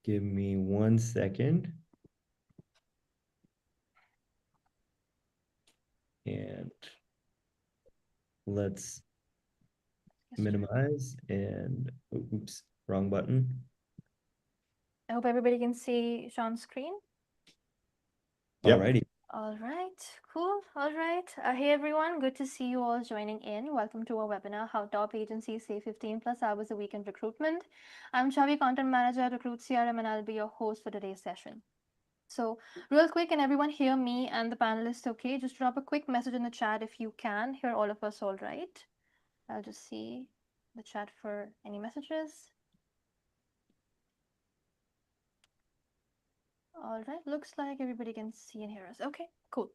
Give me 1 second. And let's minimize and oops, wrong button. I hope everybody can see Sean's screen. Yep. Alrighty. All right, cool. All right. Hey everyone, good to see you all joining in. Welcome to our webinar, How Top Agencies Save 15 plus hours a week in recruitment. I'm Chavi, Content Manager at Recruit CRM, and I'll be your host for today's session. So real quick, can everyone hear me and the panelists okay? Just drop a quick message in the chat if you can hear all of us all right. I'll just see the chat for any messages. All right, looks like everybody can see and hear us. Okay, cool.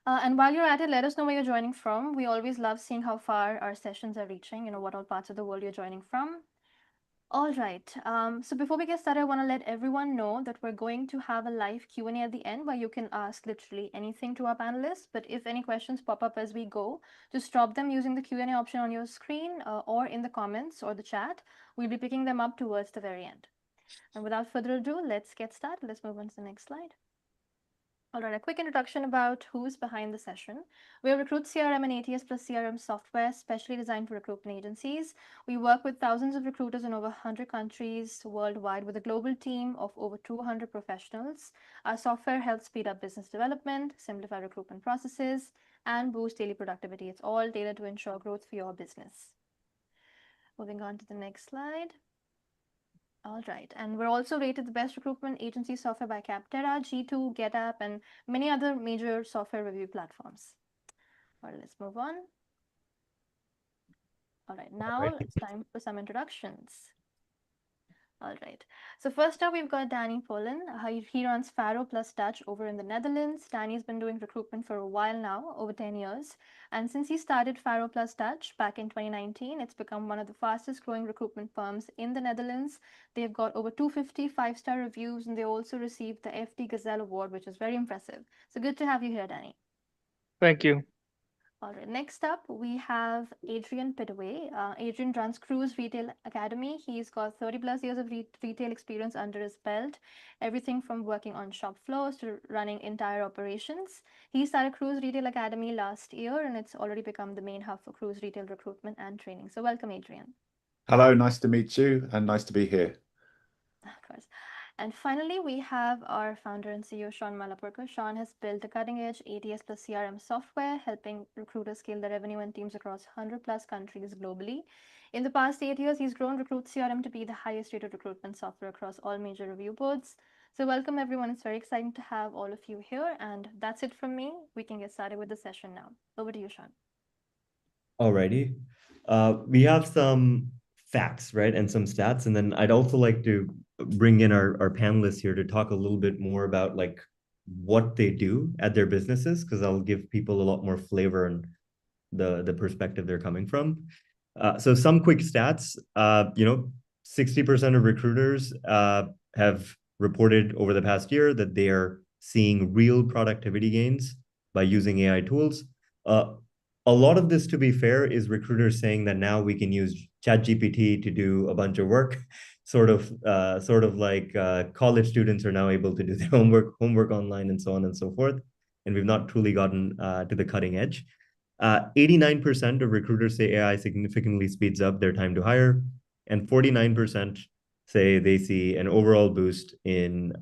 And while you're at it, let us know where you're joining from. We always love seeing how far our sessions are reaching, what all parts of the world you're joining from. All right, so before we get started, I want to let everyone know that we're going to have a live Q&A at the end where you can ask literally anything to our panelists. But if any questions pop up as we go, just drop them using the Q&A option on your screen or in the comments or the chat. We'll be picking them up towards the very end. And without further ado, let's get started. Let's move on to the next slide. All right, a quick introduction about who's behind the session. We're Recruit CRM and ATS plus CRM software specially designed for recruitment agencies. We work with thousands of recruiters in over 100 countries worldwide with a global team of over 200 professionals. Our software helps speed up business development, simplify recruitment processes, and boost daily productivity. It's all data to ensure growth for your business. Moving on to the next slide. All right, and we're also rated the best recruitment agency software by Capterra, G2, GetApp, and many other major software review platforms. All right, let's move on. All right, now it's time for some introductions. All right, so first up, we've got Danny Polen. He runs Faro plus Dutch over in the Netherlands. Danny's been doing recruitment for a while now, over 10 years. And since he started Faro plus Dutch back in 2019, it's become one of the fastest growing recruitment firms in the Netherlands. They've got over 250 five-star reviews, and they also received the FD Gazelle Award, which is very impressive. So good to have you here, Danny. Thank you. All right, next up, we have Adrian Pittaway. Adrian runs Cruise Retail Academy. He's got 30 plus years of retail experience under his belt, everything from working on shop floors to running entire operations. He started Cruise Retail Academy last year, and it's already become the main hub for cruise retail recruitment and training. So welcome, Adrian. Hello, nice to meet you and nice to be here. Of course. And finally, we have our founder and CEO, Sean Malapurkar. Sean has built a cutting-edge ATS plus CRM software, helping recruiters scale their revenue and teams across 100 plus countries globally. In the past 8 years, he's grown Recruit CRM to be the highest rated recruitment software across all major review boards. So welcome, everyone. It's very exciting to have all of you here. And that's it from me. We can get started with the session now. Over to you, Sean. Alrighty. We have some facts, right, and some stats. And then I'd also like to bring in our panelists here to talk a little bit more about like what they do at their businesses, because I'll give people a lot more flavor and the perspective they're coming from. So some quick stats, 60% of recruiters have reported over the past year that they are seeing real productivity gains by using AI tools. A lot of this, to be fair, is recruiters saying that now we can use ChatGPT to do a bunch of work, sort of like college students are now able to do their homework online and so on and so forth. And we've not truly gotten to the cutting edge. 89% of recruiters say AI significantly speeds up their time to hire, and 49% say they see an overall boost in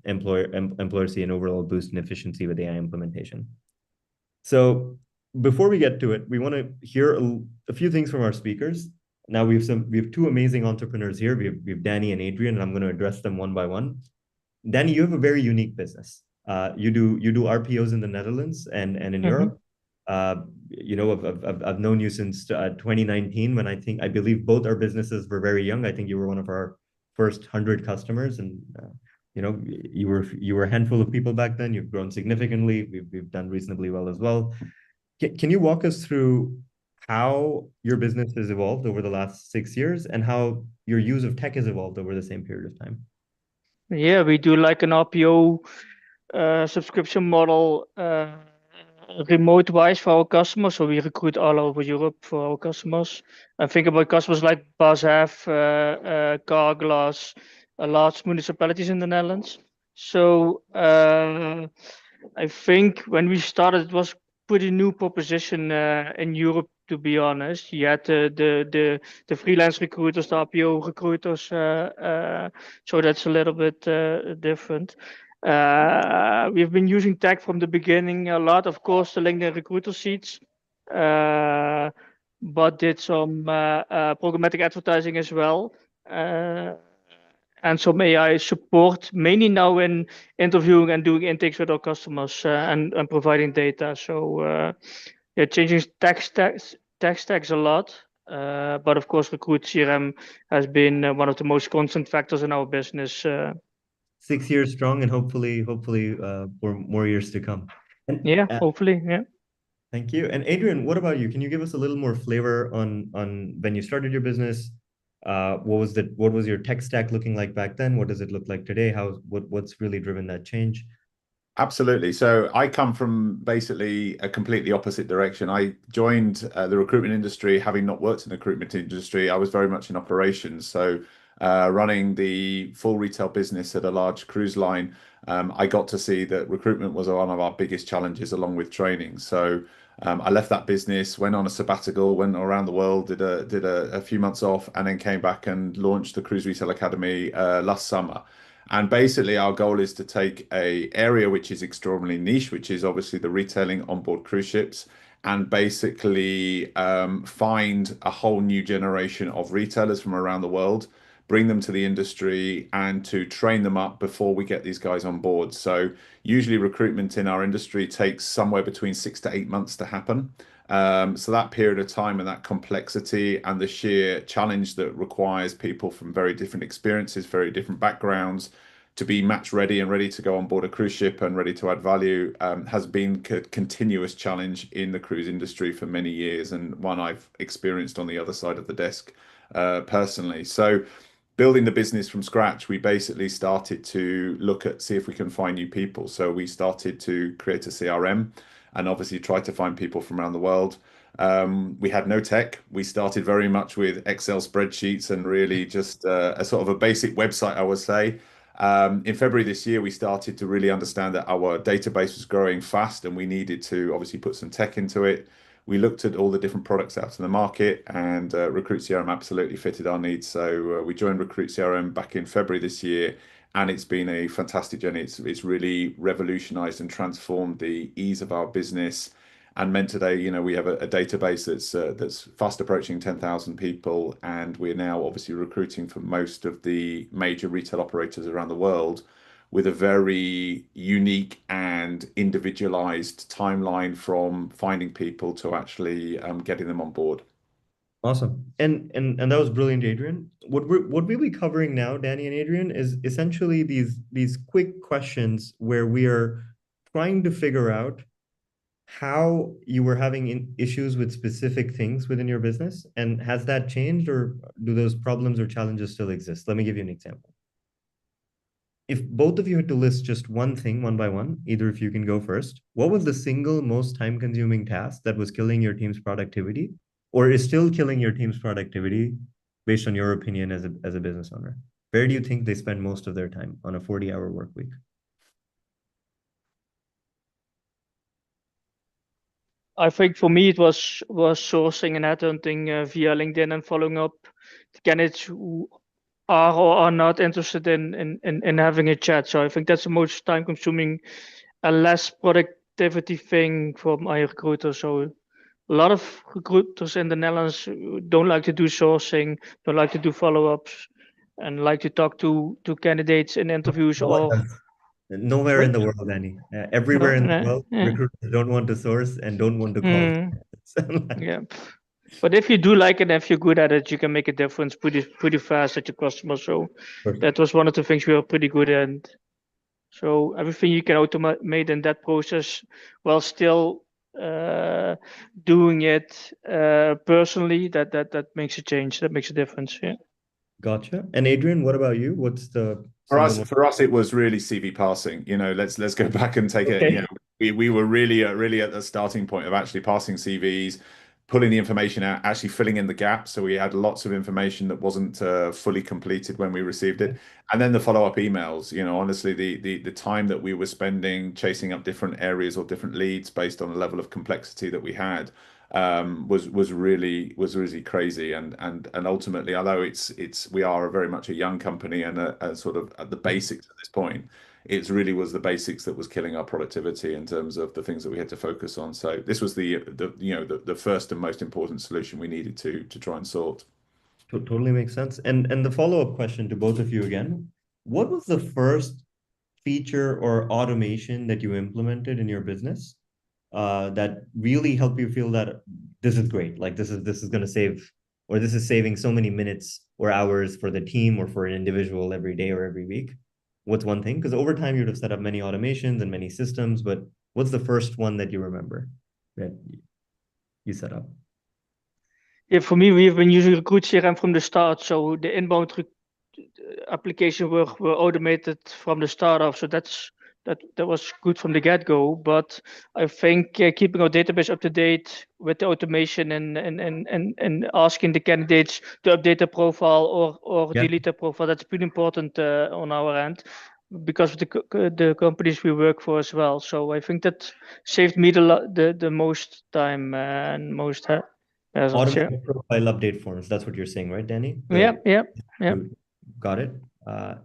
employers see an overall boost in efficiency with AI implementation. So before we get to it, we want to hear a few things from our speakers. Now we have two amazing entrepreneurs here. We have Danny and Adrian, and I'm going to address them one by one. Danny, you have a very unique business. You do RPOs in the Netherlands and in Europe. I've known you since 2019 when I believe both our businesses were very young. I think you were one of our first 100 customers, and you were a handful of people back then. You've grown significantly. We've done reasonably well as well. Can you walk us through how your business has evolved over the last 6 years and how your use of tech has evolved over the same period of time? Yeah, we do like an RPO subscription model remote-wise for our customers. So we recruit all over Europe for our customers. And think about customers like BASF, Carglass, large municipalities in the Netherlands. So I think when we started, it was pretty new proposition in Europe. To be honest, you had the freelance recruiters, the RPO recruiters. So that's a little bit different. We've been using tech from the beginning a lot, of course, the LinkedIn recruiter sheets, but did some programmatic advertising as well. And some AI support, mainly now in interviewing and doing intakes with our customers and providing data. So yeah, changing tech stacks a lot. But of course, Recruit CRM has been one of the most constant factors in our business. 6 years strong, and hopefully, for more years to come. And Yeah, hopefully, yeah. thank you. And Adrian, what about you? Can you give us a little more flavor on when you started your business? What was your tech stack looking like back then? What does it look like today? What's really driven that change? Absolutely. So I come from basically a completely opposite direction. I joined the recruitment industry, having not worked in the recruitment industry. I was very much in operations. So running the full retail business at a large cruise line, I got to see that recruitment was one of our biggest challenges along with training. So I left that business, went on a sabbatical, went around the world, did a few months off, and then came back and launched the Cruise Retail Academy last summer. And basically, our goal is to take a area which is extraordinarily niche, which is obviously the retailing on board cruise ships, and basically find a whole new generation of retailers from around the world, bring them to the industry, and to train them up before we get these guys on board. So usually recruitment in our industry takes somewhere between 6 to 8 months to happen. So that period of time and that complexity and the sheer challenge that requires people from very different experiences, very different backgrounds to be match ready and ready to go on board a cruise ship and ready to add value has been a continuous challenge in the cruise industry for many years, and one I've experienced on the other side of the desk personally. So building the business from scratch, we basically started to look at see if we can find new people. So we started to create a CRM and obviously try to find people from around the world. We had no tech. We started very much with Excel spreadsheets and really just a sort of a basic website, I would say. In February this year, we started to really understand that our database was growing fast and we needed to obviously put some tech into it. We looked at all the different products out in the market, and Recruit CRM absolutely fitted our needs. So we joined Recruit CRM back in February this year, and it's been a fantastic journey. It's really revolutionized and transformed the ease of our business, and meant today, we have a database that's fast approaching 10,000 people, and we're now obviously recruiting for most of the major retail operators around the world, with a very unique and individualized timeline from finding people to actually getting them on board. Awesome. And that was brilliant, Adrian. What we'll be covering now, Danny and Adrian, is essentially these quick questions where we are trying to figure out how you were having issues with specific things within your business, and has that changed, or do those problems or challenges still exist? Let me give you an example. If both of you had to list just one thing one by one, either of you can go first, what was the single most time-consuming task that was killing your team's productivity, or is still killing your team's productivity based on your opinion as a business owner? Where do you think they spend most of their time on a 40-hour work week? I think for me it was sourcing and headhunting via LinkedIn and following up the candidates who are or are not interested in having a chat. So I think that's the most time consuming and less productivity thing for my recruiters. So a lot of recruiters in the Netherlands don't like to do sourcing, don't like to do follow-ups, and like to talk to candidates in interviews No one or does. Nowhere in sorry? the world, Annie. No, Everywhere in the no, world, yeah. recruiters don't want to source and don't want to call. Yeah. But if you do like it, if you're good at it, you can make a difference pretty fast at your customer. So that was one of the things we were pretty good at. So everything you can automate in that process while still doing it personally, that makes a change. That makes a difference. Yeah. Gotcha. And Adrian, what about you? What's the For single us, most? for us, it was really CV passing. Let's go back and take it. Okay. We were really at the starting point of actually passing CVs, pulling the information out, actually filling in the gaps. So we had lots of information that wasn't fully completed when we received it. And then the follow-up emails, honestly, the time that we were spending chasing up different areas or different leads based on the level of complexity that we had was really crazy. And ultimately, although we are very much a young company and a sort of at the basics at this point, it really was the basics that was killing our productivity in terms of the things that we had to focus on. So this was the first and most important solution we needed to try and sort. Totally makes sense. And the follow-up question to both of you again, what was the first feature or automation that you implemented in your business that really helped you feel that this is great? Like this is going to save, or this is saving so many minutes or hours for the team or for an individual every day or every week. What's one thing? Because over time you'd have set up many automations and many systems, but what's the first one that you remember that you set up? Yeah, for me, we've been using Recruit CRM from the start. So the inbound application were automated from the start off. So that was good from the get-go. But I think keeping our database up to date with the automation and asking the candidates to update their profile or delete their profile, that's pretty important on our end because of the companies we work for as well. So I think that saved me the most time and most Automatic profile update forms. That's what you're saying, right, Danny? Yeah. Got it.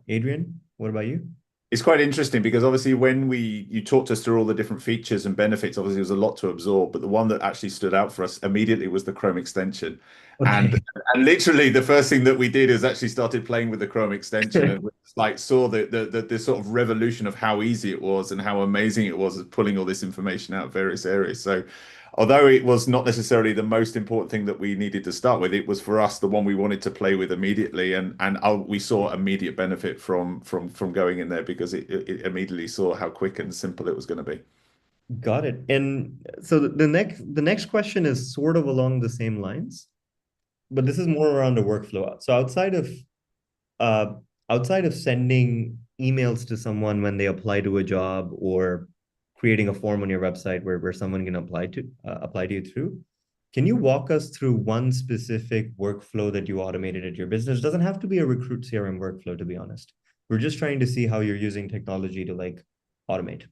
Adrian, what about you? It's quite interesting because obviously when you talked us through all the different features and benefits, obviously there was a lot to absorb, but the one that actually stood out for us immediately was the Chrome extension. Okay. And literally the first thing that we did is actually started playing with the Chrome extension and we saw the sort of revolution of how easy it was and how amazing it was at pulling all this information out of various areas. So although it was not necessarily the most important thing that we needed to start with, it was for us the one we wanted to play with immediately, and we saw immediate benefit from going in there because it immediately saw how quick and simple it was going to be. Got it. And so the next question is sort of along the same lines, but this is more around the workflow. So outside of sending emails to someone when they apply to a job or creating a form on your website where someone can apply to you through, can you walk us through one specific workflow that you automated at your business? It doesn't have to be a Recruit CRM workflow, to be honest. We're just trying to see how you're using technology to like automate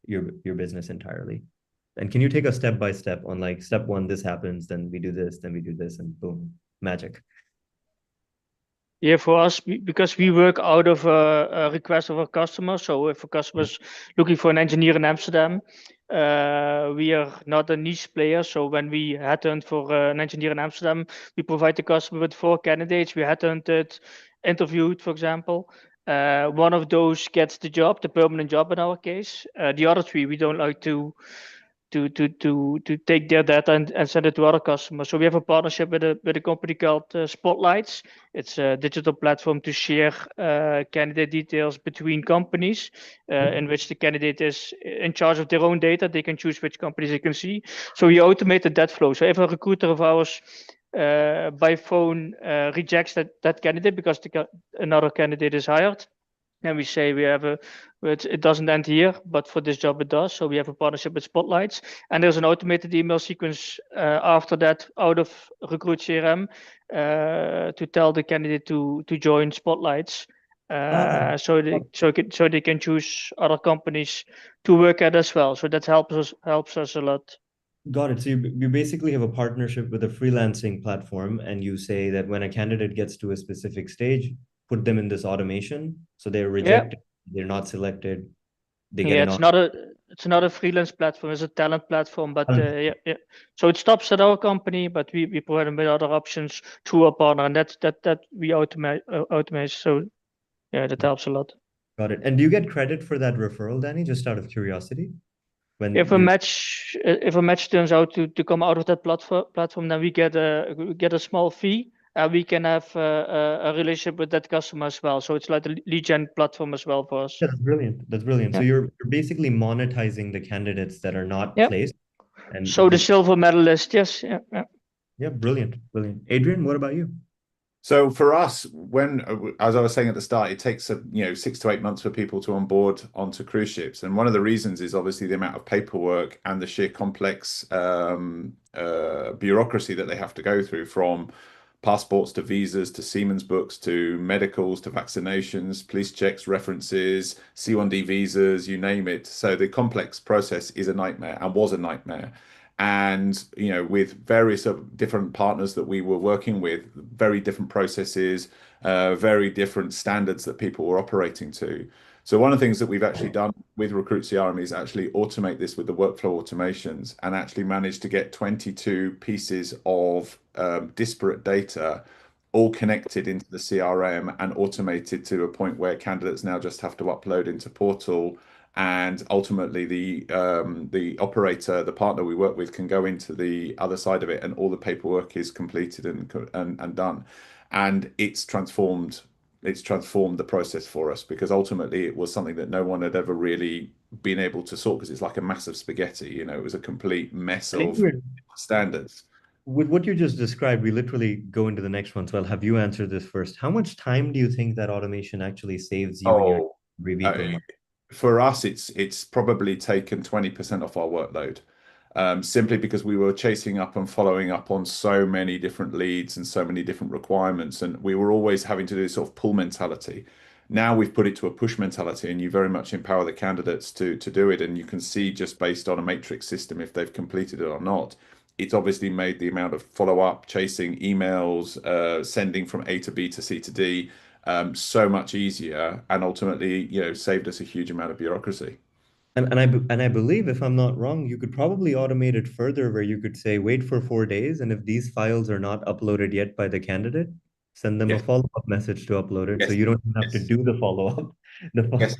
your business entirely. And can you take us step by step on like step one, this happens, then we do this, then we do this, and boom, magic. Yeah, for us, because we work out of a request of a customer. So if a customer is looking for an engineer in Amsterdam, we are not a niche player. So when we headhunt for an engineer in Amsterdam, we provide the customer with 4 candidates. We headhunted, interviewed, for example. One of those gets the job, the permanent job in our case. The other 3, we don't like to take their data and send it to other customers. So we have a partnership with a company called Spotlights. It's a digital platform to share candidate details between companies, in which the candidate is in charge of their own data. They can choose which companies they can see. So we automated that flow. So if a recruiter of ours by phone rejects that candidate because another candidate is hired, and we say it doesn't end here, but for this job it does. So we have a partnership with Spotlights, and there's an automated email sequence after that out of Recruit CRM to tell the candidate to join Spotlights, so they can choose other companies to work at as well. So that helps us a lot. Got it. So you basically have a partnership with a freelancing platform, and you say that when a candidate gets to a specific stage, put them in this automation, so they're rejected, they're not selected, they get it's not a freelance platform, it's a talent platform, but so it stops at our company, but we provide them with other options through our partner, and that we automate. So yeah, that helps a lot. Got it. And do you get credit for that referral, Danny, just out of curiosity? If a match turns out to come out of that platform, then we get a small fee. We can have a relationship with that customer as well. So it's like a lead gen platform as well for us. That's brilliant. That's brilliant. Yeah. So you're basically monetizing the candidates that are not placed. And so the silver medalist, yes. Yeah. Yeah, brilliant. Adrian, what about you? So for us, when, as I was saying at the start, it takes 6 to 8 months for people to onboard onto cruise ships, and one of the reasons is obviously the amount of paperwork and the sheer complex bureaucracy that they have to go through, from passports to visas to Siemens books to medicals to vaccinations, police checks, references, C1D visas, you name it. So the complex process is a nightmare and was a nightmare. And with various different partners that we were working with, very different processes, very different standards that people were operating to. So one of the things that we've actually done with Recruit CRM is actually automate this with the workflow automations, and actually manage to get 22 pieces of disparate data all connected into the CRM and automated to a point where candidates now just have to upload into portal, and ultimately the operator, the partner we work with, can go into the other side of it, and all the paperwork is completed and done. And it's transformed the process for us, because ultimately it was something that no one had ever really been able to sort, because it's like a massive spaghetti. It was a complete mess of standards. With what you just described, we literally go into the next one. So I'll have you answer this first. How much time do you think that automation actually saves you in your Oh, every week or uh, month? for us, it's probably taken 20% off our workload, simply because we were chasing up and following up on so many different leads and so many different requirements, and we were always having to do sort of pull mentality. Now we've put it to a push mentality, and you very much empower the candidates to do it, and you can see just based on a matrix system if they've completed it or not. It's obviously made the amount of follow-up, chasing emails, sending from A to B to C to D, so much easier, and ultimately, saved us a huge amount of bureaucracy. And I believe, if I'm not wrong, you could probably automate it further, where you could say, wait for 4 days, and if these files are not uploaded yet by the candidate, send them a Yes, follow-up message to upload it. So yes, you don't even have to yes, do the follow-up. The, yes.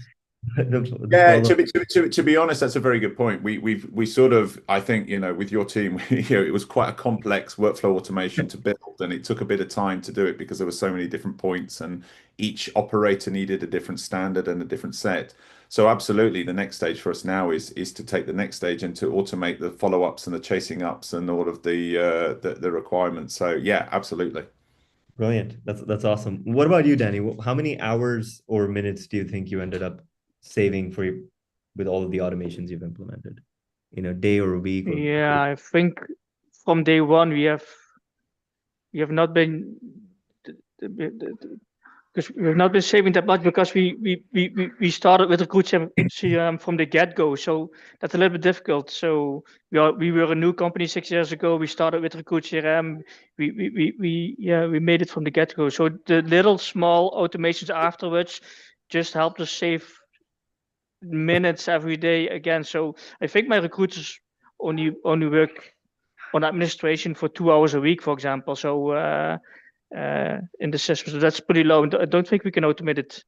the Yeah, follow-up. to be honest, that's a very good point. We sort of, I think, with your team, it was quite a complex workflow automation to build, and it took a bit of time to do it because there were so many different points, and each operator needed a different standard and a different set. So absolutely, the next stage for us now is to take the next stage and to automate the follow-ups and the chasing ups and all of the requirements. So yeah, absolutely. Brilliant. That's awesome. What about you, Danny? How many hours or minutes do you think you ended up saving with all of the automations you've implemented? Day or a week or Yeah, I think from day one we have not been because we have not been saving that much, because we started with Recruit CRM from the get-go, so that's a little bit difficult. So we were a new company 6 years ago. We started with Recruit CRM. We made it from the get-go. So the little small automations afterwards just helped us save minutes every day again. So I think my recruiters only work on administration for 2 hours a week, for example. So in the system, so that's pretty low. And I don't think we can automate it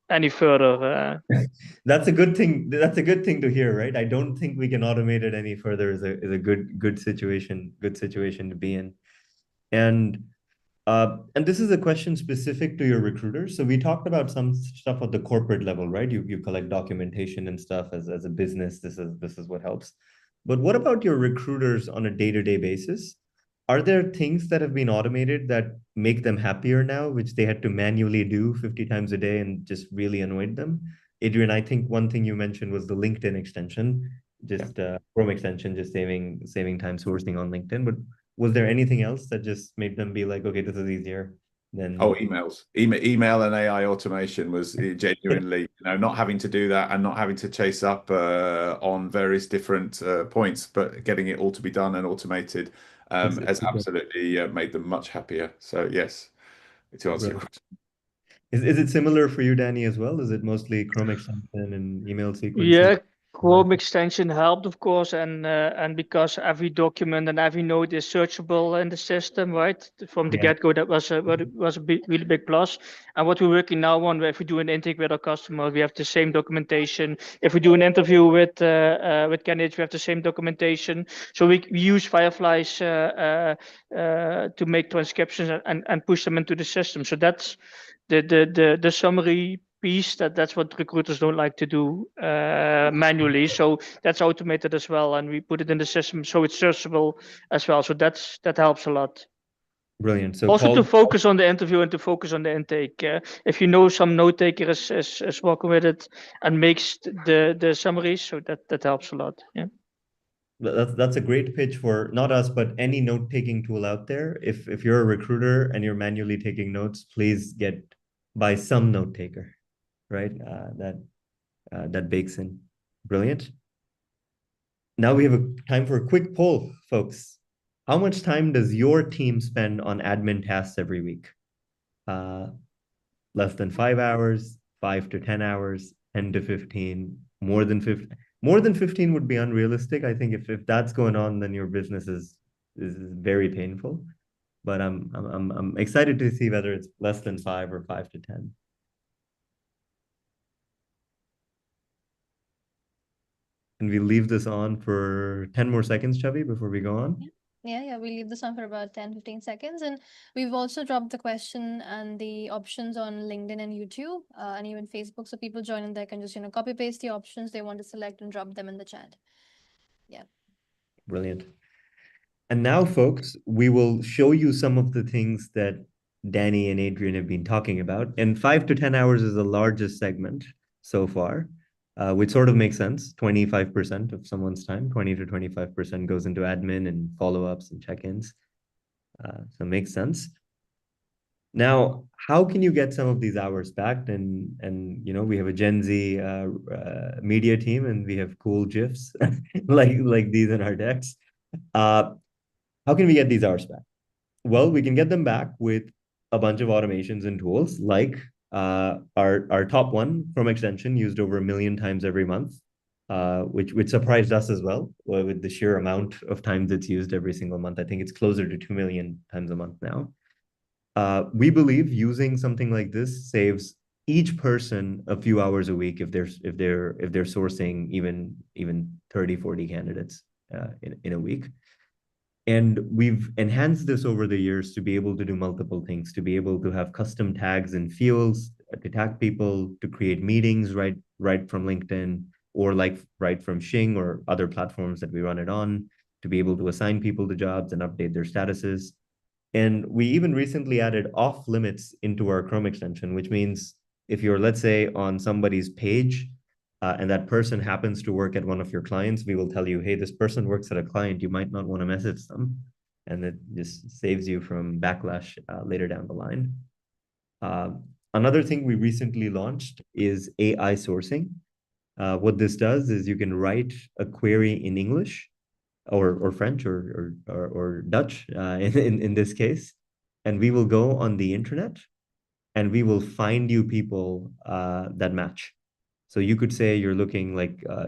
any further. That's a good thing. That's a good thing to hear, right? I don't think we can automate it any further. Is a good situation to be in. And this is a question specific to your recruiters. So we talked about some stuff at the corporate level, right? You collect documentation and stuff as a business. This is what helps. But what about your recruiters on a day-to-day basis? Are there things that have been automated that make them happier now, which they had to manually do 50 times a day and just really annoyed them? Adrian, I think one thing you mentioned was the LinkedIn extension, Yeah. just Chrome extension, just saving time sourcing on LinkedIn. But was there anything else that just made them be like, okay, this is easier Oh, than emails. Email and AI automation was genuinely, not having to do that and not having to chase up on various different points, but getting it all to be done and automated it's has absolutely made them much happier. So yes, to answer your brilliant. question. Is it similar for you, Danny, as well? Is it mostly Chrome extension and email sequencing? Yeah, Chrome extension helped, of course, and because every document and every note is searchable in the system, right? From the Yeah, get-go, that was a really big plus. And what we're working now on, if we do an intake with our customer, we have the same documentation. If we do an interview with candidates, we have the same documentation. So we use Fireflies to make transcriptions and push them into the system. So that's the summary piece. That's what recruiters don't like to do manually. So that's automated as well, and we put it in the system so it's searchable as well. So that helps a lot. Brilliant. So Also to call, focus on the interview and to focus on the intake. If you know some note taker is working with it and makes the summaries, so that helps a lot. Yeah. that's a great pitch for not us, but any note-taking tool out there. If you're a recruiter and you're manually taking notes, please buy some note taker, right? That bakes in. Brilliant. Now we have time for a quick poll, folks. How much time does your team spend on admin tasks every week? Less than 5 hours, 5 to 10 hours, 10 to 15, more than 15. More than 15 would be unrealistic. I think if that's going on, then your business is very painful. But I'm excited to see whether it's less than 5 or 5 to 10. Can we leave this on for 10 more seconds, Chavi, before we go on? Yeah, we leave this on for about 10-15 seconds. And we've also dropped the question and the options on LinkedIn and YouTube and even Facebook. So people joining there can just, copy paste the options they want to select and drop them in the chat. Yeah. Brilliant. And now, folks, we will show you some of the things that Danny and Adrian have been talking about. And 5 to 10 hours is the largest segment so far, which sort of makes sense. 25% of someone's time, 20 to 25% goes into admin and follow-ups and check-ins. So it makes sense. Now, how can you get some of these hours back? And we have a Gen Z media team, and we have cool GIFs like these in our decks. How can we get these hours back? Well, we can get them back with a bunch of automations and tools like our top one from extension used over 1 million times every month, which surprised us as well with the sheer amount of times it's used every single month. I think it's closer to 2 million times a month now. We believe using something like this saves each person a few hours a week if they're sourcing even 30, 40 candidates in a week. And we've enhanced this over the years to be able to do multiple things, to be able to have custom tags and fields to tag people, to create meetings right from LinkedIn or right from Xing or other platforms that we run it on, to be able to assign people to jobs and update their statuses. And we even recently added off limits into our Chrome extension, which means if you're, let's say, on somebody's page and that person happens to work at one of your clients, we will tell you, hey, this person works at a client, you might not want to message them. And it just saves you from backlash later down the line. Another thing we recently launched is AI sourcing. What this does is you can write a query in English or French or Dutch in this case, and we will go on the internet and we will find you people that match. So you could say you're looking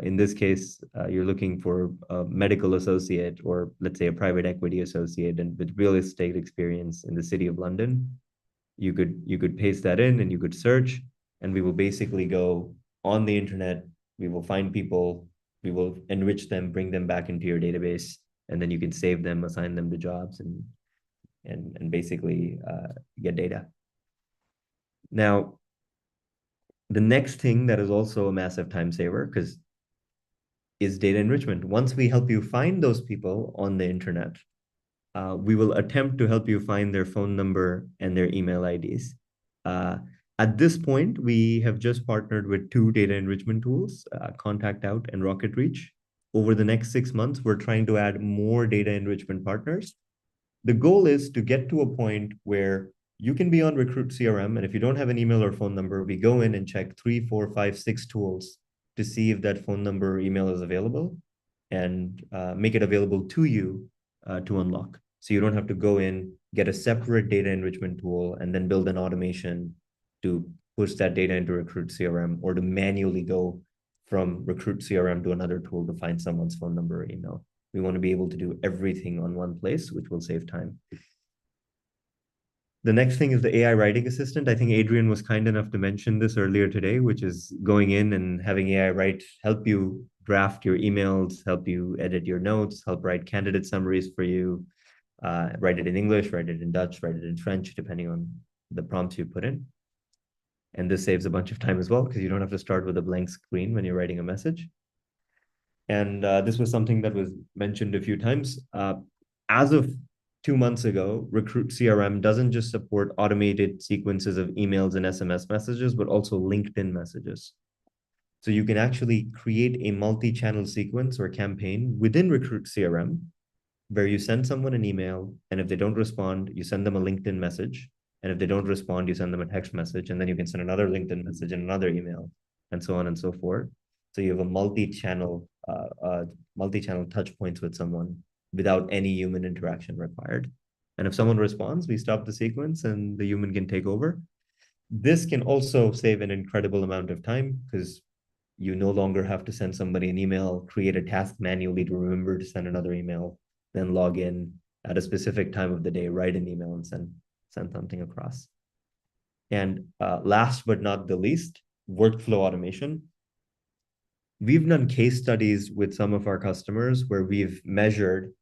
in this case, you're looking for a medical associate or let's say a private equity associate and with real estate experience in the city of London. You could paste that in and you could search, and we will basically go on the internet. We will find people, we will enrich them, bring them back into your database, and then you can save them, assign them to jobs, and basically get data. Now, the next thing that is also a massive time saver is data enrichment. Once we help you find those people on the internet, we will attempt to help you find their phone number and their email IDs. At this point, we have just partnered with 2 data enrichment tools, Contact Out and Rocket Reach. Over the next 6 months, we're trying to add more data enrichment partners. The goal is to get to a point where you can be on Recruit CRM, and if you don't have an email or phone number, we go in and check 3, 4, 5, 6 tools to see if that phone number or email is available and make it available to you to unlock. So you don't have to go in, get a separate data enrichment tool, and then build an automation to push that data into Recruit CRM or to manually go from Recruit CRM to another tool to find someone's phone number or email. We want to be able to do everything on one place, which will save time. The next thing is the AI writing assistant. I think Adrian was kind enough to mention this earlier today, which is going in and having AI help you draft your emails, help you edit your notes, help write candidate summaries for you, write it in English, write it in Dutch, write it in French, depending on the prompts you put in. And this saves a bunch of time as well, because you don't have to start with a blank screen when you're writing a message. And this was something that was mentioned a few times. As of 2 months ago, Recruit CRM doesn't just support automated sequences of emails and SMS messages, but also LinkedIn messages. So you can actually create a multi-channel sequence or campaign within Recruit CRM where you send someone an email, and if they don't respond, you send them a LinkedIn message. And if they don't respond, you send them a text message, and then you can send another LinkedIn message and another email, and so on and so forth. So you have a multi-channel touch points with someone without any human interaction required. And if someone responds, we stop the sequence and the human can take over. This can also save an incredible amount of time because you no longer have to send somebody an email, create a task manually to remember to send another email, then log in at a specific time of the day, write an email and send something across. And last but not the least, workflow automation. We've done case studies with some of our customers where we've measured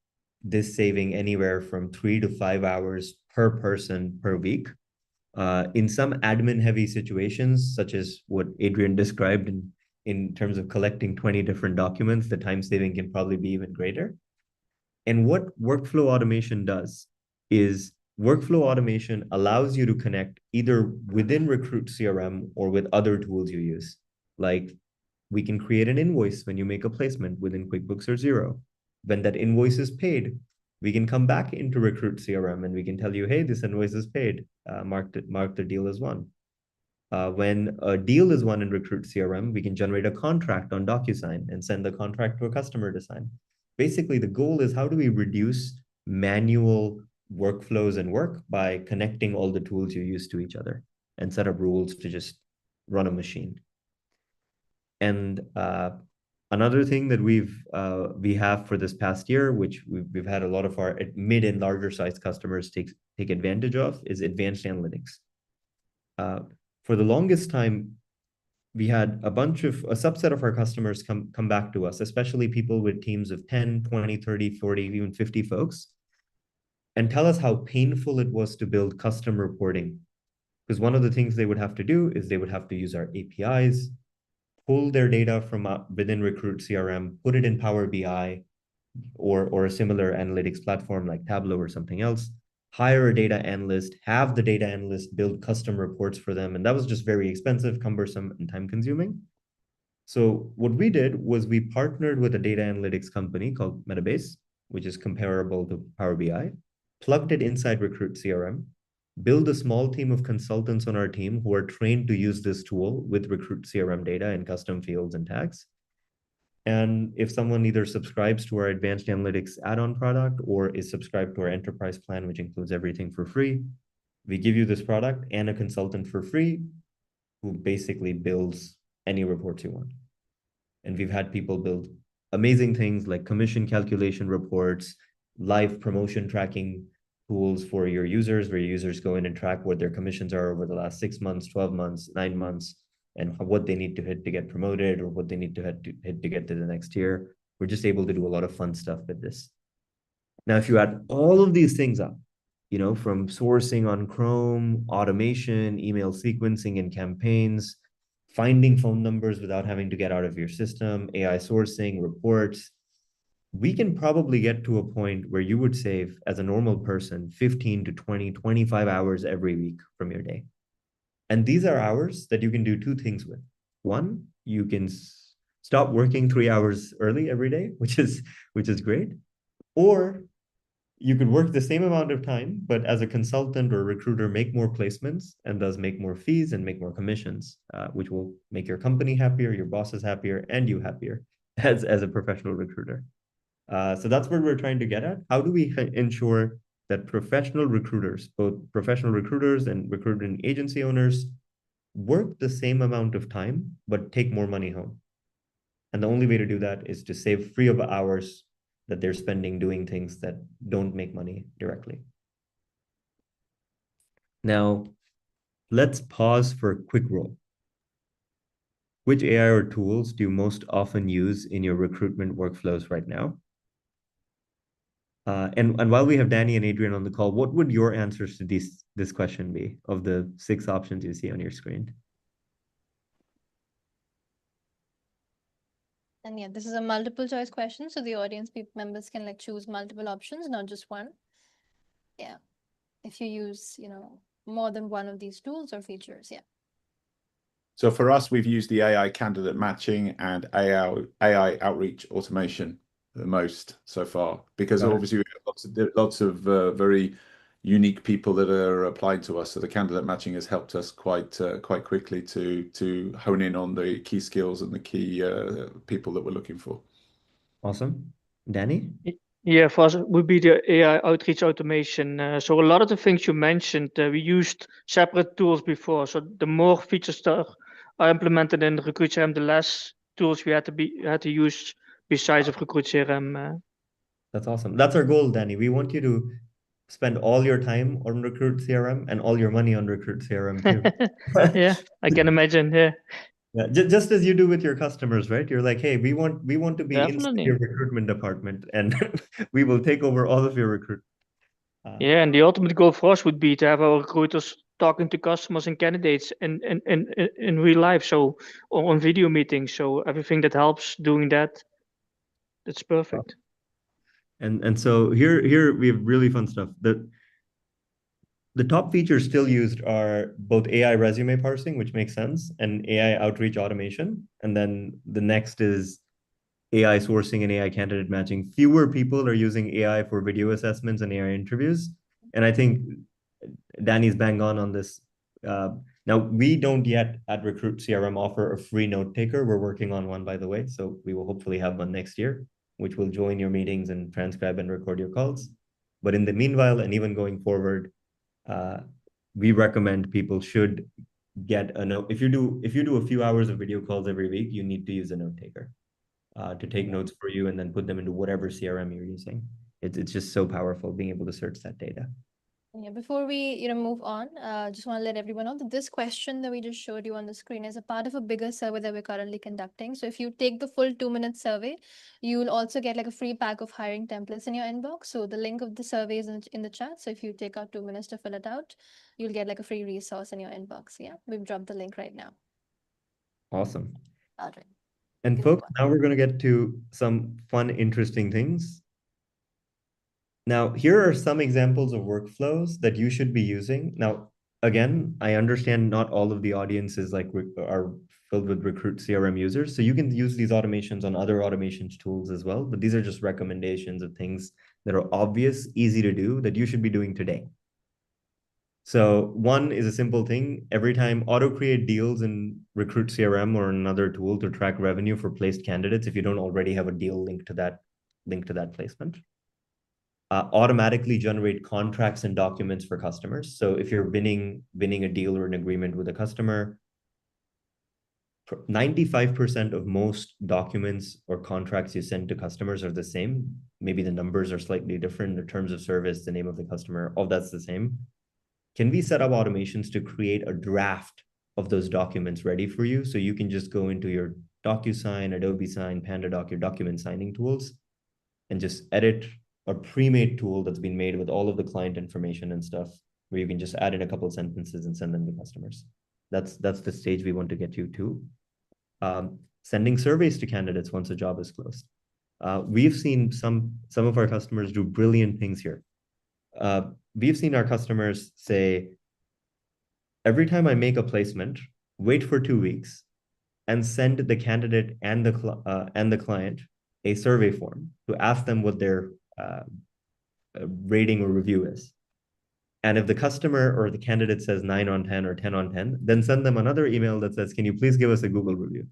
this saving anywhere from 3 to 5 hours per person per week. In some admin heavy situations, such as what Adrian described in terms of collecting 20 different documents, the time saving can probably be even greater. And what workflow automation does is workflow automation allows you to connect either within Recruit CRM or with other tools you use. Like we can create an invoice when you make a placement within QuickBooks or Xero. When that invoice is paid, we can come back into Recruit CRM and we can tell you, hey, this invoice is paid. Mark the deal as won. When a deal is won in Recruit CRM, we can generate a contract on DocuSign and send the contract to a customer to sign. Basically, the goal is how do we reduce manual workflows and work by connecting all the tools you use to each other and set up rules to just run a machine. And another thing that we have for this past year, which we've had a lot of our mid and larger size customers take advantage of, is advanced analytics. For the longest time, we had a subset of our customers come back to us, especially people with teams of 10, 20, 30, 40, even 50 folks, and tell us how painful it was to build custom reporting. Because one of the things they would have to do is they would have to use our APIs, pull their data from within Recruit CRM, put it in Power BI or a similar analytics platform like Tableau or something else, hire a data analyst, have the data analyst build custom reports for them. And that was just very expensive, cumbersome, and time consuming. So what we did was we partnered with a data analytics company called Metabase, which is comparable to Power BI, plugged it inside Recruit CRM, build a small team of consultants on our team who are trained to use this tool with Recruit CRM data and custom fields and tags. And if someone either subscribes to our advanced analytics add-on product or is subscribed to our enterprise plan, which includes everything for free, we give you this product and a consultant for free who basically builds any reports you want. And we've had people build amazing things like commission calculation reports, live promotion tracking tools for your users, where your users go in and track what their commissions are over the last 6 months, 12 months, 9 months, and what they need to hit to get promoted or what they need to hit to get to the next tier. We're just able to do a lot of fun stuff with this. Now, if you add all of these things up, from sourcing on Chrome, automation, email sequencing and campaigns, finding phone numbers without having to get out of your system, AI sourcing, reports, we can probably get to a point where you would save, as a normal person, 15 to 20, 25 hours every week from your day. And these are hours that you can do two things with. One, you can stop working 3 hours early every day, which is great. Or you could work the same amount of time, but as a consultant or recruiter, make more placements and thus make more fees and make more commissions, which will make your company happier, your bosses happier, and you happier as a professional recruiter. So that's what we're trying to get at. How do we ensure that professional recruiters, both professional recruiters and recruitment agency owners, work the same amount of time, but take more money home? And the only way to do that is to save free of hours that they're spending doing things that don't make money directly. Now, let's pause for a quick roll. Which AI or tools do you most often use in your recruitment workflows right now? And while we have Danny and Adrian on the call, what would your answers to this question be of the 6 options you see on your screen? And yeah, this is a multiple choice question, so the audience members can choose multiple options, not just one. Yeah. If you use, more than one of these tools or features. Yeah. So for us, we've used the AI candidate matching and AI outreach automation the most so far, because Got it. obviously we have lots of very unique people that are applying to us. So the candidate matching has helped us quite quickly to hone in on the key skills and the key people that we're looking for. Awesome. Danny? Yeah, for us it would be the AI outreach automation. So a lot of the things you mentioned, we used separate tools before. So the more features that are implemented in Recruit CRM, the less tools we had to use besides of Recruit CRM. That's awesome. That's our goal, Danny. We want you to spend all your time on Recruit CRM and all your money on Recruit CRM too. Yeah, I can imagine. Yeah, Yeah, just as you do with your customers, right? You're like, hey, we want to be inside definitely. your recruitment department, and we will take over all of your recruit. Yeah, and the ultimate goal for us would be to have our recruiters talking to customers and candidates in real life, so or on video meetings. So everything that helps doing that, that's perfect. And so here we have really fun stuff. The top features still used are both AI resume parsing, which makes sense, and AI outreach automation. And then the next is AI sourcing and AI candidate matching. Fewer people are using AI for video assessments and AI interviews. And I think Danny's bang on this. Now, we don't yet at Recruit CRM offer a free note taker. We're working on one, by the way. So we will hopefully have one next year, which will join your meetings and transcribe and record your calls. But in the meanwhile, and even going forward, we recommend people should get a note. If you do a few hours of video calls every week, you need to use a note taker to take notes for you and then put them into whatever CRM you're using. It's just so powerful being able to search that data. Yeah, before we, move on, just want to let everyone know that this question that we just showed you on the screen is a part of a bigger survey that we're currently conducting. So if you take the full 2-minute survey, you will also get like a free pack of hiring templates in your inbox. So the link of the survey is in the chat. So if you take out 2 minutes to fill it out, you'll get like a free resource in your inbox. Yeah, we've dropped the link right now. Awesome. All right. And folks, now we're going to get to some fun, interesting things. Now, here are some examples of workflows that you should be using. Now, again, I understand not all of the audiences are filled with Recruit CRM users. So you can use these automations on other automations tools as well. But these are just recommendations of things that are obvious, easy to do that you should be doing today. So one is a simple thing. Every time auto create deals in Recruit CRM or another tool to track revenue for placed candidates, if you don't already have a deal linked to that placement. Automatically generate contracts and documents for customers. So if you're winning a deal or an agreement with a customer, 95% of most documents or contracts you send to customers are the same. Maybe the numbers are slightly different, the terms of service, the name of the customer, all that's the same. Can we set up automations to create a draft of those documents ready for you? So you can just go into your DocuSign, Adobe Sign, PandaDoc, your document signing tools, and just edit a pre-made tool that's been made with all of the client information and stuff, where you can just add in a couple of sentences and send them to customers. That's the stage we want to get you to. Sending surveys to candidates once a job is closed. We've seen some of our customers do brilliant things here. We've seen our customers say, every time I make a placement, wait for 2 weeks and send the candidate and the client a survey form to ask them what their rating or review is. And if the customer or the candidate says 9 on 10 or 10 on 10, then send them another email that says, can you please give us a Google review?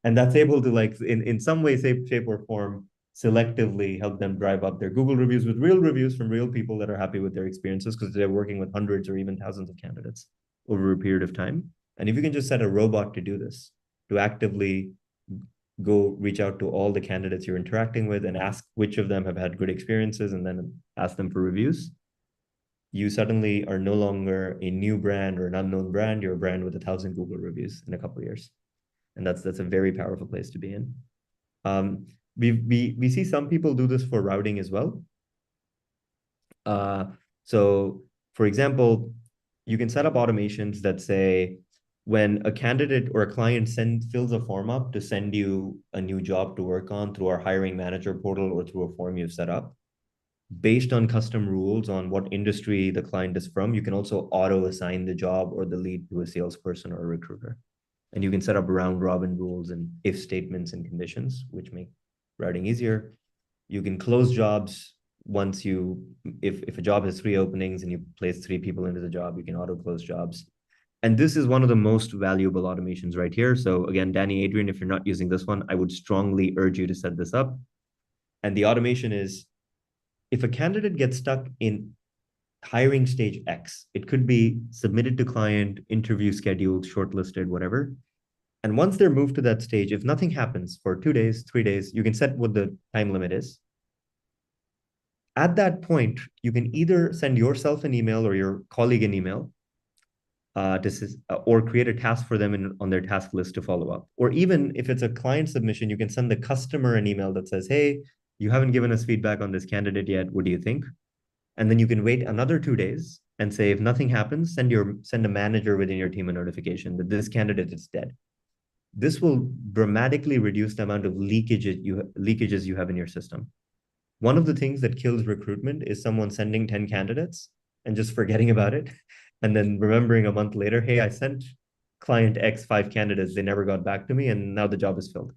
And that's able to, like, in some way, shape or form, selectively help them drive up their Google reviews with real reviews from real people that are happy with their experiences, because they're working with hundreds or even thousands of candidates over a period of time. And if you can just set a robot to do this, to actively go reach out to all the candidates you're interacting with and ask which of them have had good experiences and then ask them for reviews, you suddenly are no longer a new brand or an unknown brand. You're a brand with 1,000 Google reviews in a couple of years. And that's a very powerful place to be in. We see some people do this for routing as well. So for example, you can set up automations that say, when a candidate or a client fills a form up to send you a new job to work on through our hiring manager portal or through a form you've set up, based on custom rules on what industry the client is from, you can also auto assign the job or the lead to a salesperson or a recruiter. And you can set up round robin rules and if statements and conditions, which make routing easier. You can close jobs once you, if a job has 3 openings and you place 3 people into the job, you can auto close jobs. And this is one of the most valuable automations right here. So again, Danny, Adrian, if you're not using this one, I would strongly urge you to set this up. And the automation is, if a candidate gets stuck in hiring stage X, it could be submitted to client, interview scheduled, shortlisted, whatever. And once they're moved to that stage, if nothing happens for 2 days, 3 days, you can set what the time limit is. At that point, you can either send yourself an email or your colleague an email or create a task for them on their task list to follow up. Or even if it's a client submission, you can send the customer an email that says, hey, you haven't given us feedback on this candidate yet. What do you think? And then you can wait another 2 days and say, if nothing happens, send a manager within your team a notification that this candidate is dead. This will dramatically reduce the amount of leakages you have in your system. One of the things that kills recruitment is someone sending 10 candidates and just forgetting about it. And then remembering a month later, hey, I sent client X 5 candidates. They never got back to me. And now the job is filled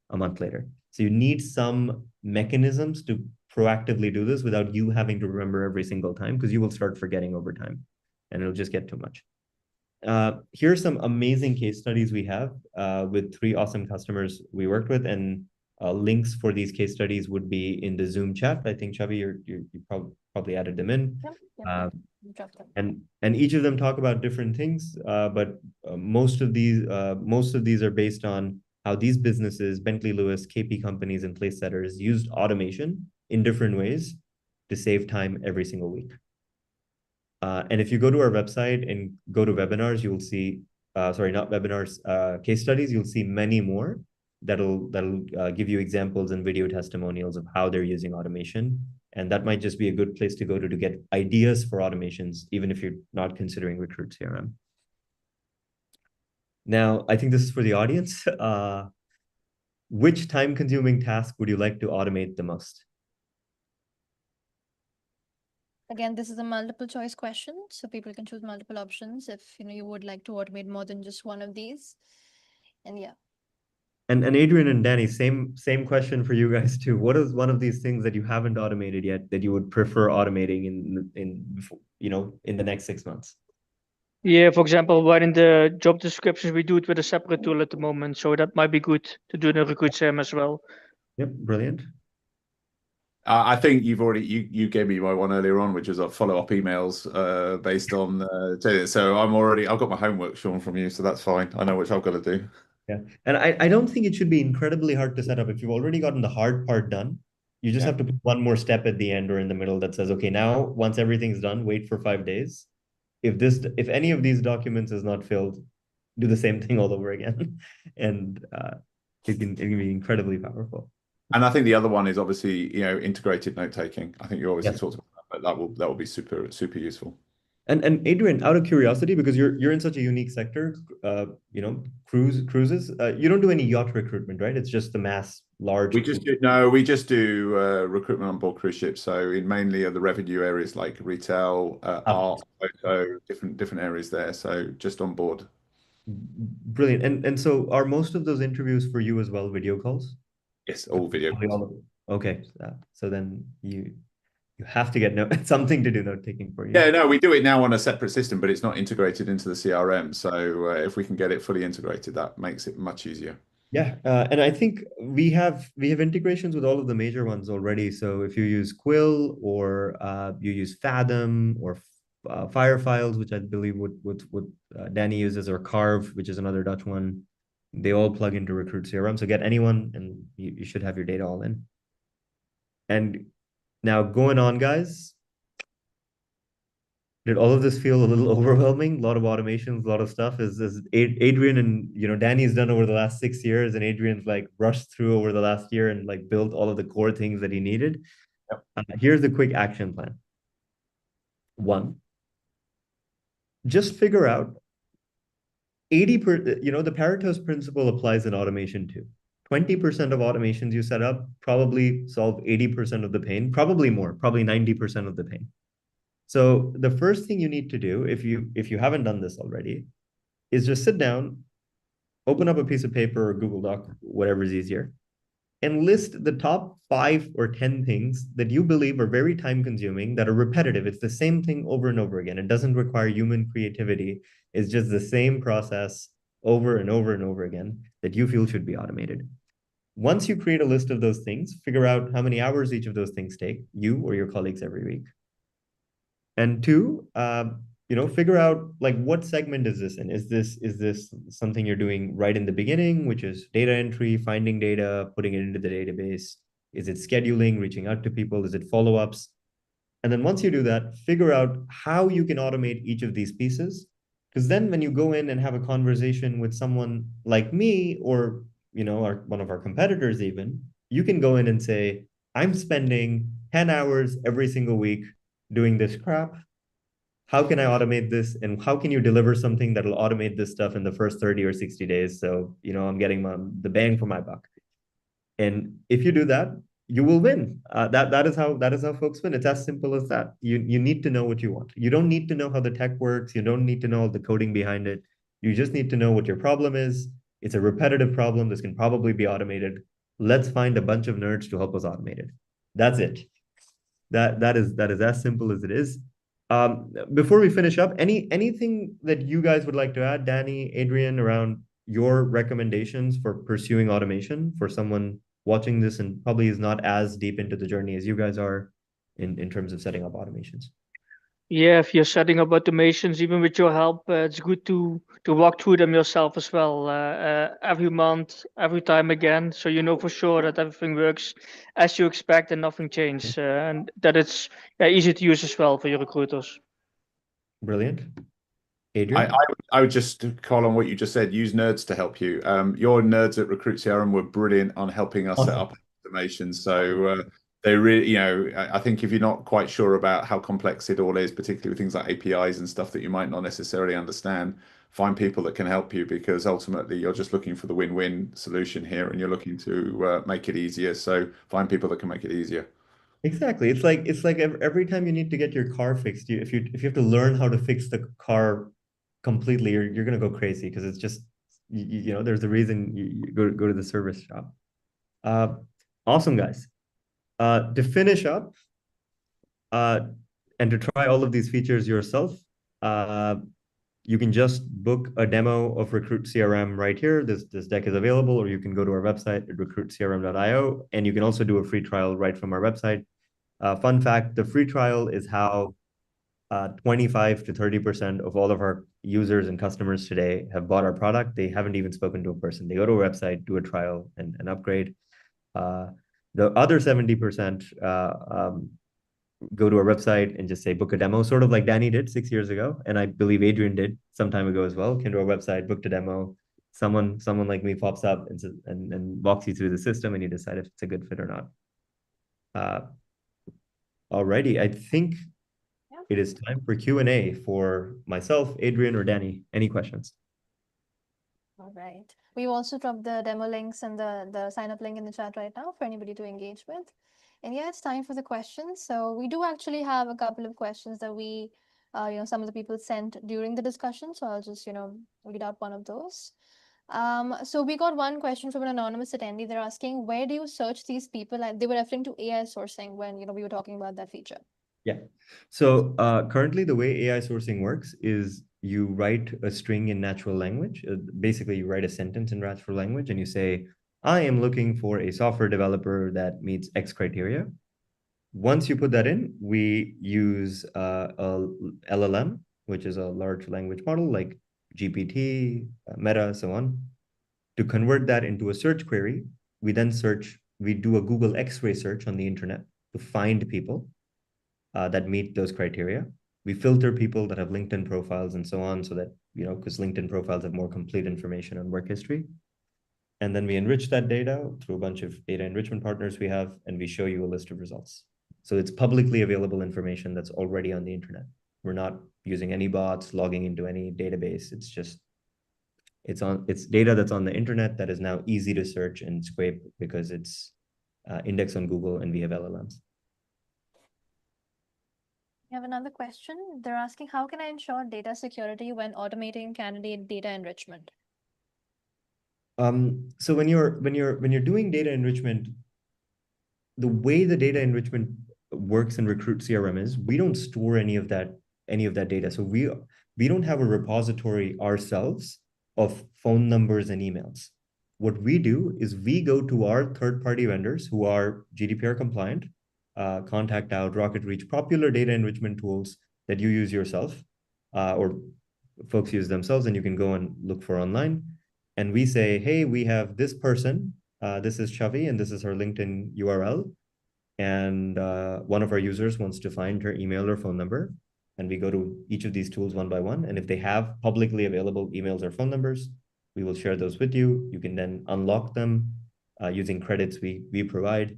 a month later. So you need some mechanisms to proactively do this without you having to remember every single time, because you will start forgetting over time and it'll just get too much. Here's some amazing case studies we have with 3 awesome customers we worked with, and links for these case studies would be in the Zoom chat. I think, Chavi, you probably added them in. Yep. And each of them talk about different things, but most of these are based on how these businesses, Bentley Lewis, KP companies, and place setters used automation in different ways to save time every single week. And if you go to our website and go to webinars, you'll see, sorry, not webinars, case studies, you'll see many more that'll give you examples and video testimonials of how they're using automation. And that might just be a good place to go to get ideas for automations, even if you're not considering Recruit CRM. Now, I think this is for the audience. Which time-consuming task would you like to automate the most? Again, this is a multiple choice question, so people can choose multiple options if you would like to automate more than just one of these. And yeah. And Adrian and Danny, same question for you guys too. What is one of these things that you haven't automated yet that you would prefer automating in the next 6 months? Yeah, for example, writing the job descriptions, we do it with a separate tool at the moment, so that might be good to do in a Recruit CRM as well. Yep, brilliant. I think you gave me my one earlier on, which is follow-up emails based on so I've got my homework, Sean, from you, so that's fine. I know which I've got to do. Yeah, and I don't think it should be incredibly hard to set up. If you've already gotten the hard part done, you just have to put one more step at the end or in the middle that says, okay, now once everything's done, wait for 5 days. If any of these documents is not filled, do the same thing all over again, and it can be incredibly powerful. And I think the other one is obviously integrated note taking. I think you obviously Yes. talked about that, but that will be super useful. And Adrian, out of curiosity, because you're in such a unique sector, cruises, you don't do any yacht recruitment, right? It's just the large. We just do recruitment on board cruise ships. So in mainly the revenue areas like retail, art, photo, different areas there. So just on board. Brilliant. And so are most of those interviews for you as well video calls? Yes, all video calls. Okay, so then you have to get something to do note taking for you. Yeah, no, we do it now on a separate system, but it's not integrated into the CRM. So if we can get it fully integrated, that makes it much easier. Yeah, and I think we have integrations with all of the major ones already. So if you use Quill or you use Fathom or Firefiles, which I believe what Danny uses, or Carve, which is another Dutch one, they all plug into Recruit CRM. So get anyone, and you should have your data all in. And now going on, guys. Did all of this feel a little overwhelming? A lot of automations, a lot of stuff. Is Adrian and Danny's done over the last 6 years, and Adrian's like rushed through over the last year and like built all of the core things that he needed. Yep. Here's the quick action plan. 1, just figure out 80%. The Pareto's principle applies in automation too. 20% of automations you set up probably solve 80% of the pain, probably more, probably 90% of the pain. So the first thing you need to do, if you haven't done this already, is just sit down, open up a piece of paper or Google Doc, whatever is easier, and list the top 5 or 10 things that you believe are very time consuming, that are repetitive. It's the same thing over and over again. It doesn't require human creativity. It's just the same process over and over and over again that you feel should be automated. Once you create a list of those things, figure out how many hours each of those things take, you or your colleagues every week. And two, figure out like what segment is this in? Is this something you're doing right in the beginning, which is data entry, finding data, putting it into the database? Is it scheduling, reaching out to people? Is it follow-ups? And then once you do that, figure out how you can automate each of these pieces. Because then when you go in and have a conversation with someone like me or one of our competitors even, you can go in and say, I'm spending 10 hours every single week doing this crap. How can I automate this? And how can you deliver something that'll automate this stuff in the first 30 or 60 days? So, I'm getting the bang for my buck. And if you do that, you will win. That is how folks win. It's as simple as that. You need to know what you want. You don't need to know how the tech works. You don't need to know the coding behind it. You just need to know what your problem is. It's a repetitive problem. This can probably be automated. Let's find a bunch of nerds to help us automate it. That's it. That is as simple as it is. Before we finish up, anything that you guys would like to add, Danny, Adrian, around your recommendations for pursuing automation for someone watching this and probably is not as deep into the journey as you guys are in terms of setting up automations? Yeah, if you're setting up automations, even with your help, it's good to walk through them yourself as well, every month, every time again, so you know for sure that everything works as you expect and nothing changes, and that it's easy to use as well for your recruiters. Brilliant. I, Adrian? I would just call on what you just said. Use nerds to help you. Your nerds at Recruit CRM were brilliant on helping us set up automations. So they really, I think if you're not quite sure about how complex it all is, particularly with things like APIs and stuff that you might not necessarily understand, find people that can help you, because ultimately you're just looking for the win-win solution here, and you're looking to make it easier. So find people that can make it easier. Exactly. It's like every time you need to get your car fixed, if you have to learn how to fix the car completely, you're gonna go crazy, because it's just there's a reason you go to the service shop. Awesome, guys. To finish up, and to try all of these features yourself, you can just book a demo of Recruit CRM right here. This deck is available, or you can go to our website at recruitcrm.io, and you can also do a free trial right from our website. Fun fact, the free trial is how 25 to 30% of all of our users and customers today have bought our product. They haven't even spoken to a person. They go to a website, do a trial, and upgrade. The other 70% go to our website and just say book a demo, sort of like Danny did 6 years ago, and I believe Adrian did some time ago as well. Came to our website, booked a demo. Someone like me pops up and walks you through the system, and you decide if it's a good fit or not. Alrighty, I think it is time for Q&A for myself, Adrian, or Danny. Any questions? All right. We've also dropped the demo links and the sign up link in the chat right now for anybody to engage with. And yeah, it's time for the questions. So we do actually have a couple of questions that we, some of the people sent during the discussion. So I'll just, read out one of those. So we got one question from an anonymous attendee. They're asking, where do you search these people? And they were referring to AI sourcing when, we were talking about that feature. Yeah. So currently the way AI sourcing works is you write a string in natural language. Basically, you write a sentence in natural language and you say, I am looking for a software developer that meets X criteria. Once you put that in, we use a LLM, which is a large language model like GPT, Meta, so on. To convert that into a search query, we do a Google X-ray search on the internet to find people that meet those criteria. We filter people that have LinkedIn profiles and so on, so that, because LinkedIn profiles have more complete information on work history. And then we enrich that data through a bunch of data enrichment partners we have, and we show you a list of results. So it's publicly available information that's already on the internet. We're not using any bots, logging into any database. It's just It's data that's on the internet that is now easy to search and scrape because it's indexed on Google and we have LLMs. We have another question. They're asking, how can I ensure data security when automating candidate data enrichment? So when you're doing data enrichment, the way the data enrichment works in Recruit CRM is we don't store any of that data. So we don't have a repository ourselves of phone numbers and emails. What we do is we go to our third-party vendors who are GDPR compliant, Contact Out, Rocket Reach, popular data enrichment tools that you use yourself, or folks use themselves, and you can go and look for online. And we say, hey, we have this person. This is Chavi, and this is her LinkedIn URL. And one of our users wants to find her email or phone number. And we go to each of these tools one by one. And if they have publicly available emails or phone numbers, we will share those with you. You can then unlock them using credits we provide,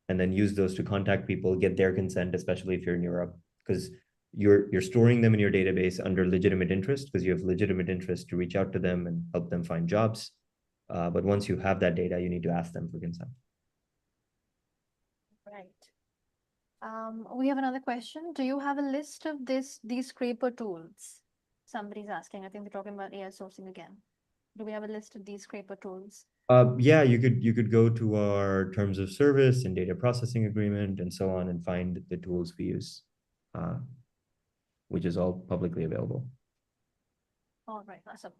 and then use those to contact people, get their consent, especially if you're in Europe, because you're storing them in your database under legitimate interest, because you have legitimate interest to reach out to them and help them find jobs. But once you have that data, you need to ask them for consent. Right. We have another question. Do you have a list of these scraper tools? Somebody's asking. I think they're talking about AI sourcing again. Do we have a list of these scraper tools? Yeah, you could go to our terms of service and data processing agreement and so on and find the tools we use, which is all publicly available. All right, awesome.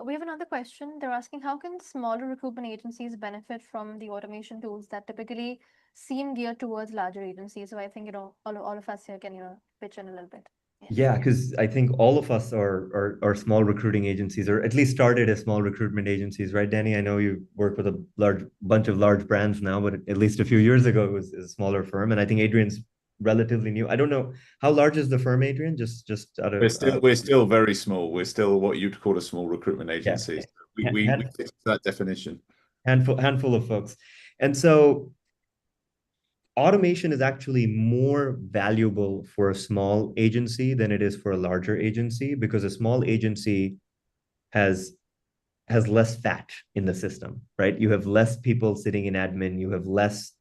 We have another question. They're asking, how can smaller recruitment agencies benefit from the automation tools that typically seem geared towards larger agencies? So I think, all of us here can, pitch in a little bit. Yeah, because I think all of us are small recruiting agencies, or at least started as small recruitment agencies, right, Danny? I know you work with a bunch of large brands now, but at least a few years ago it was a smaller firm. And I think Adrian's relatively new. I don't know, how large is the firm, Adrian? Just out of We're still very small. We're still what you'd call a small recruitment agency. Yeah. We fit that definition. Handful of folks. And so automation is actually more valuable for a small agency than it is for a larger agency, because a small agency has less fat in the system, right? You have less people sitting in admin, you have less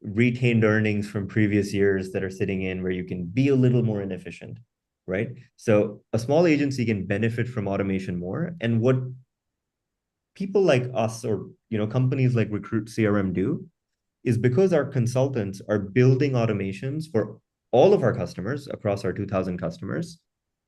retained earnings from previous years that are sitting in, where you can be a little more inefficient, right? So a small agency can benefit from automation more. And what people like us, or companies like Recruit CRM do, is because our consultants are building automations for all of our customers across our 2,000 customers.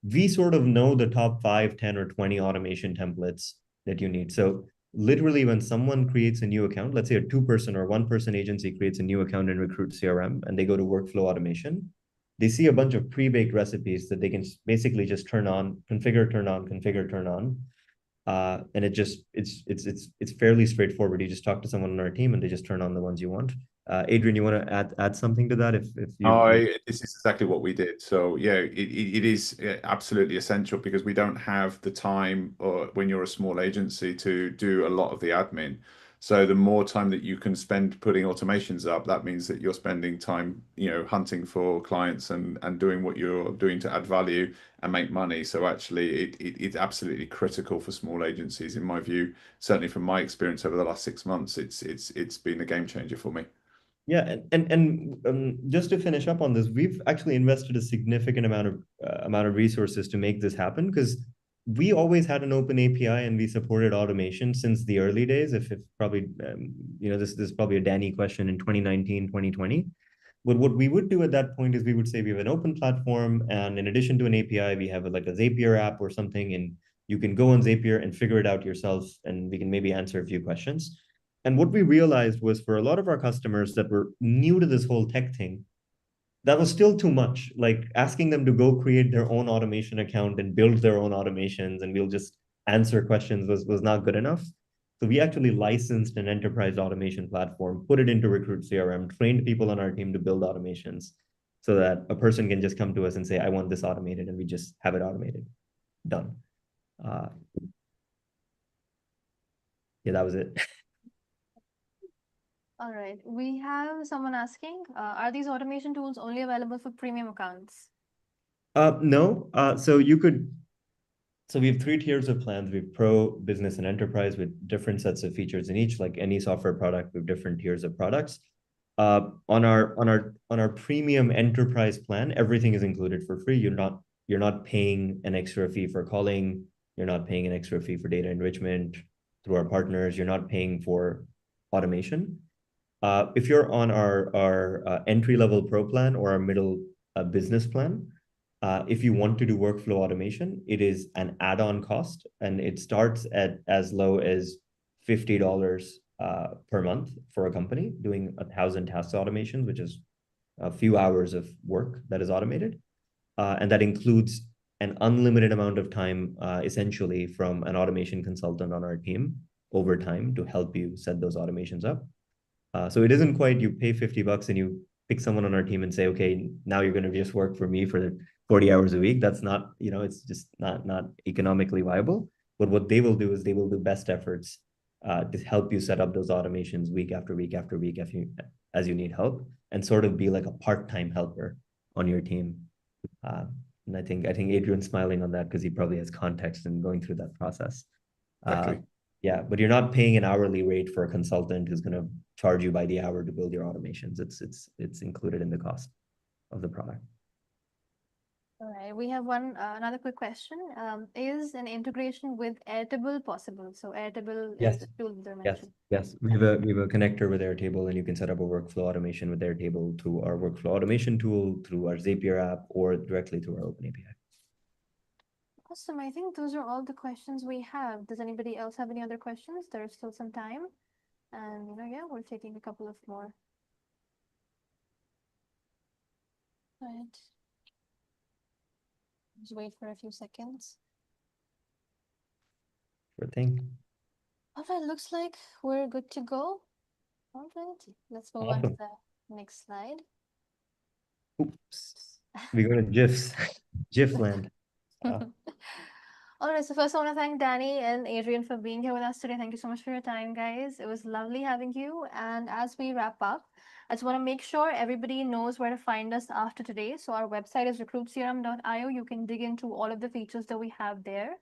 We sort of know the top 5, 10, or 20 automation templates that you need. So literally, when someone creates a new account, let's say a 2-person or 1-person agency creates a new account in Recruit CRM and they go to workflow automation, they see a bunch of pre-baked recipes that they can basically just turn on, configure, turn on, configure, turn on. And it's fairly straightforward. You just talk to someone on our team and they just turn on the ones you want. Adrian, you want to add something to that? If you This is exactly what we did. So yeah, it is absolutely essential, because we don't have the time, or when you're a small agency, to do a lot of the admin. So the more time that you can spend putting automations up, that means that you're spending time, hunting for clients and doing what you're doing to add value and make money. So actually, it's absolutely critical for small agencies, in my view. Certainly from my experience over the last 6 months, it's been a game changer for me. Yeah, and just to finish up on this, we've actually invested a significant amount of resources to make this happen, because we always had an open API and we supported automation since the early days. If probably, this is probably a Danny question in 2019, 2020. But what we would do at that point is we would say we have an open platform, and in addition to an API, we have like a Zapier app or something, and you can go on Zapier and figure it out yourself, and we can maybe answer a few questions. And what we realized was, for a lot of our customers that were new to this whole tech thing, that was still too much. Like asking them to go create their own automation account and build their own automations, and we'll just answer questions, was not good enough. So we actually licensed an enterprise automation platform, put it into Recruit CRM, trained people on our team to build automations, so that a person can just come to us and say, I want this automated, and we just have it automated. Done. Yeah, that was it. All right. We have someone asking, are these automation tools only available for premium accounts? No. So you could So we have 3 tiers of plans. We have Pro, Business, and Enterprise with different sets of features in each. Like any software product, we have different tiers of products. On our premium enterprise plan, everything is included for free. You're not paying an extra fee for calling. You're not paying an extra fee for data enrichment through our partners. You're not paying for automation. If you're on our entry-level Pro plan or our middle business plan, if you want to do workflow automation, it is an add-on cost, and it starts at as low as $50 per month for a company doing 1,000 task automations, which is a few hours of work that is automated. And that includes an unlimited amount of time, essentially, from an automation consultant on our team over time to help you set those automations up. So it isn't quite you pay $50 and you pick someone on our team and say, okay, now you're going to just work for me for 40 hours a week. That's not, it's just not economically viable. But what they will do is they will do best efforts to help you set up those automations week after week after week as you need help, and sort of be like a part-time helper on your team. And I think Adrian's smiling on that because he probably has context in going through that process. Exactly. Yeah, but you're not paying an hourly rate for a consultant who's going to charge you by the hour to build your automations. It's included in the cost of the product. All right, we have another quick question. Is an integration with Airtable possible? So Airtable Yes. is the tool they're Yes, mentioning. yes. We have a connector with Airtable, and you can set up a workflow automation with Airtable through our workflow automation tool, through our Zapier app, or directly through our Open API. Awesome. I think those are all the questions we have. Does anybody else have any other questions? There's still some time. And, yeah, we're taking a couple of more. All right. Just wait for a few seconds. Sure thing. All right, looks like we're good to go. All right, let's move on to the next slide. Oops. We go to GIFs. GIF land. All right, so first I want to thank Danny and Adrian for being here with us today. Thank you so much for your time, guys. It was lovely having you. And as we wrap up, I just want to make sure everybody knows where to find us after today. So our website is recruitcrm.io. You can dig into all of the features that we have there.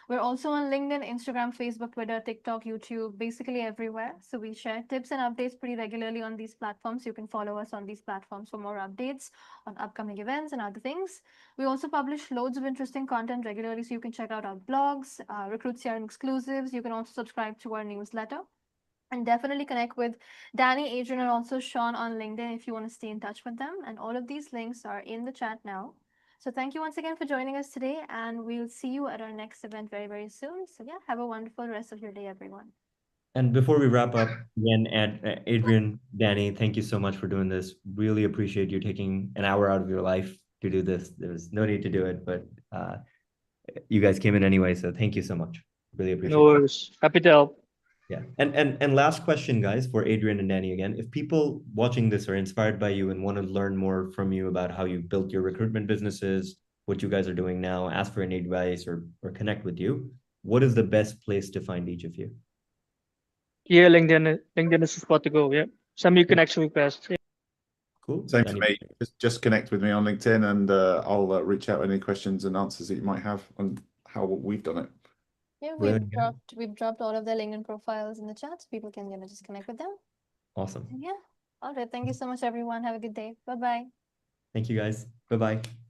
We're also on LinkedIn, Instagram, Facebook, Twitter, TikTok, YouTube, basically everywhere. So we share tips and updates pretty regularly on these platforms. You can follow us on these platforms for more updates on upcoming events and other things. We also publish loads of interesting content regularly, so you can check out our blogs, Recruit CRM exclusives. You can also subscribe to our newsletter. And definitely connect with Danny, Adrian, and also Sean on LinkedIn if you want to stay in touch with them. And all of these links are in the chat now. So thank you once again for joining us today, and we'll see you at our next event very, very soon. So yeah, have a wonderful rest of your day, everyone. And before we wrap up, again, Adrian, Danny, thank you so much for doing this. Really appreciate you taking an hour out of your life to do this. There was no need to do it, but you guys came in anyway, so thank you so much. Really appreciate it. No worries. Happy to help. Yeah. And last question, guys, for Adrian and Danny again. If people watching this are inspired by you and want to learn more from you about how you built your recruitment businesses, what you guys are doing now, ask for any advice or connect with you, what is the best place to find each of you? Yeah, LinkedIn is the spot to go. Yeah. Send me a connection request. Yeah. Cool. Same for Danny? me. Just connect with me on LinkedIn, and I'll reach out any questions and answers that you might have on how we've done it. Yeah, Brilliant. we've dropped all of their LinkedIn profiles in the chat, so people can just connect with them. Awesome. And yeah. All right. Thank you so much, everyone. Have a good day. Bye-bye. Thank you, guys. Bye-bye.